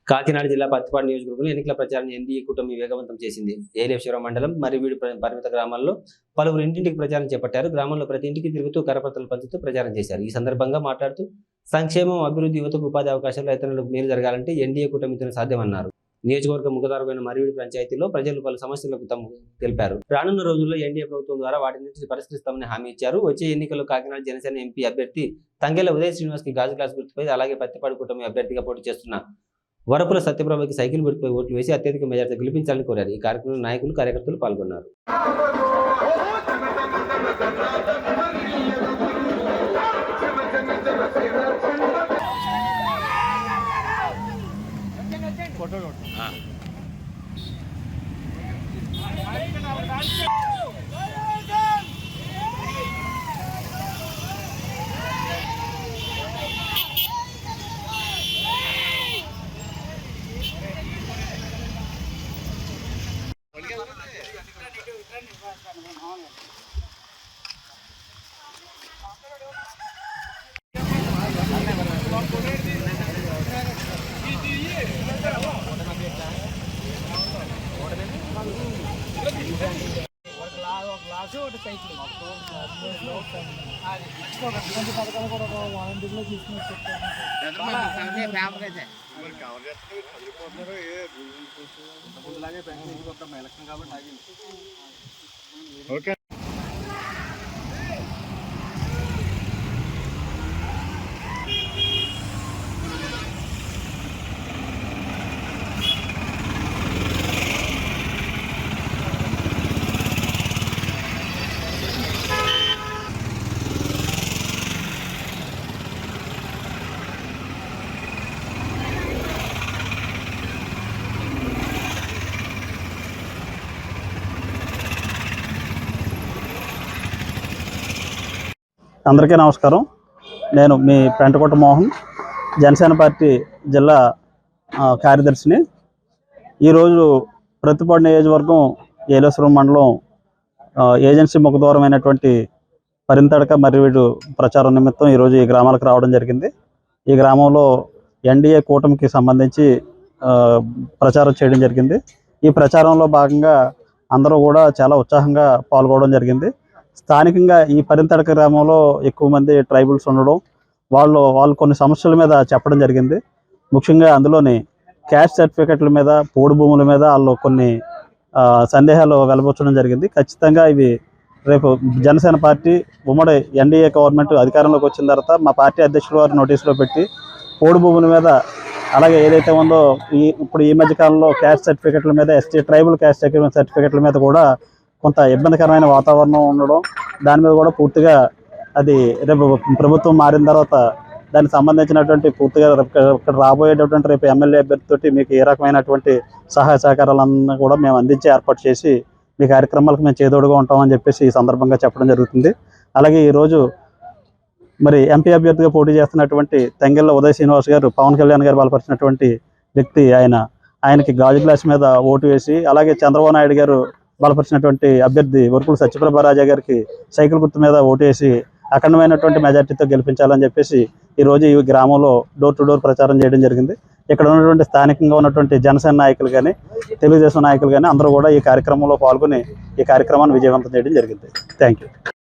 కాకినాడ జిల్లా పత్తిపాడు నియోజకవర్గంలో ఎన్నికల ప్రచారాన్ని ఎన్డీఏ కూటమి వేగవంతం చేసింది. ఏలేశ్వరం మండలం మర్రివీడు పరిమిత గ్రామాల్లో పలువురు ఇంటింటికి ప్రచారం చేపట్టారు. గ్రామంలో ప్రతి ఇంటికి తిరుగుతూ కరపత్రాలు పంచుతూ ప్రచారం చేశారు. ఈ సందర్భంగా మాట్లాడుతూ సంక్షేమం, అభివృద్ధి, యువతకు ఉపాధి అవకాశాలు, రైతులకు మేలు జరగాలంటే ఎన్డీఏ కూటమితో సాధ్యమన్నారు. నియోజకవర్గ ముఖదారువైన మర్రివీడు పంచాయతీలో ప్రజలు పలు సమస్యలకు తెలిపారు. రానున్న రోజుల్లో ఎన్డీఏ ప్రభుత్వం ద్వారా వాటిని పరిష్కరిస్తామని హామీ ఇచ్చారు. వచ్చే ఎన్నికల్లో కాకినాడ జనసేన ఎంపీ అభ్యర్థి తంగెళ్ల ఉదయ శ్రీనివాస్ కి గాజు గ్లాస్ గుర్తుపై, అలాగే పత్తిపాడు కూటమి అభ్యర్థిగా పోటీ చేస్తున్న వరపుల సత్యప్రభకి సైకిల్ గుర్తుపై ఓట్లు వేసి అత్యధిక మెజార్టీతో గెలిపించాలని కోరారు. ఈ కార్యక్రమంలో నాయకులు, కార్యకర్తలు పాల్గొన్నారు. ఓకే. అందరికీ నమస్కారం. నేను మీ పెంటకోట మోహన్, జనసేన పార్టీ జిల్లా కార్యదర్శిని. ఈరోజు ప్రతిపాడు నియోజకవర్గం ఏలేశ్వరం మండలం ఏజెన్సీ ముఖద్వారమైనటువంటి పరింతడక మర్రివీడు ప్రచారం నిమిత్తం ఈరోజు ఈ గ్రామాలకు రావడం జరిగింది. ఈ గ్రామంలో ఎన్డీఏ కూటమికి సంబంధించి ప్రచారం చేయడం జరిగింది. ఈ ప్రచారంలో భాగంగా అందరూ కూడా చాలా ఉత్సాహంగా పాల్గొనడం జరిగింది. స్థానికంగా ఈ పరింతడక గ్రామంలో ఎక్కువ మంది ట్రైబల్స్ ఉండడం, వాళ్ళు కొన్ని సమస్యల మీద చెప్పడం జరిగింది. ముఖ్యంగా అందులోని క్యాస్ట్ సర్టిఫికెట్ల మీద, పోడు భూముల మీద వాళ్ళు కొన్ని సందేహాలు వెలబుచ్చడం జరిగింది. ఖచ్చితంగా ఇవి రేపు జనసేన పార్టీ ఉమ్మడి ఎన్డీఏ గవర్నమెంట్ అధికారంలోకి వచ్చిన తర్వాత మా పార్టీ అధ్యక్షుల వారి నోటీసులో పెట్టి పోడు భూముల మీద, అలాగే ఏదైతే ఉందో ఇప్పుడు ఈ మధ్యకాలంలో క్యాస్ట్ సర్టిఫికెట్ల మీద, ఎస్టీ ట్రైబల్ క్యాస్ట్ సర్టిఫికెట్ల మీద కూడా కొంత ఇబ్బందికరమైన వాతావరణం ఉండడం, దాని మీద కూడా పూర్తిగా అది రేపు ప్రభుత్వం మారిన తర్వాత దానికి సంబంధించినటువంటి పూర్తిగా ఇక్కడ రాబోయేటటువంటి రేపు ఎమ్మెల్యే అభ్యర్థితోటి మీకు ఏ రకమైనటువంటి సహాయ సహకారాలన్నీ కూడా మేము అందించి ఏర్పాటు చేసి మీ కార్యక్రమాలకు మేము చేదోడుగా ఉంటామని చెప్పేసి ఈ సందర్భంగా చెప్పడం జరుగుతుంది. అలాగే ఈరోజు మరి ఎంపీ అభ్యర్థిగా పోటీ చేస్తున్నటువంటి తంగెళ్ల ఉదయ శ్రీనివాస్ గారు, పవన్ కళ్యాణ్ గారు బలపరిచినటువంటి వ్యక్తి, ఆయనకి గాజు గ్లాస్ మీద ఓటు వేసి, అలాగే చంద్రబాబు నాయుడు గారు బలపరిచినటువంటి అభ్యర్థి వరపుల సత్యప్రభ గారికి సైకిల్ గుర్తు మీద ఓటేసి అఖండమైనటువంటి మెజార్టీతో గెలిపించాలని చెప్పేసి ఈరోజు ఈ గ్రామంలో డోర్ టు డోర్ ప్రచారం చేయడం జరిగింది. ఇక్కడ ఉన్నటువంటి స్థానికంగా ఉన్నటువంటి జనసేన నాయకులు కానీ, తెలుగుదేశం నాయకులు కానీ అందరూ కూడా ఈ కార్యక్రమంలో పాల్గొని ఈ కార్యక్రమాన్ని విజయవంతం చేయడం జరిగింది. Thank you.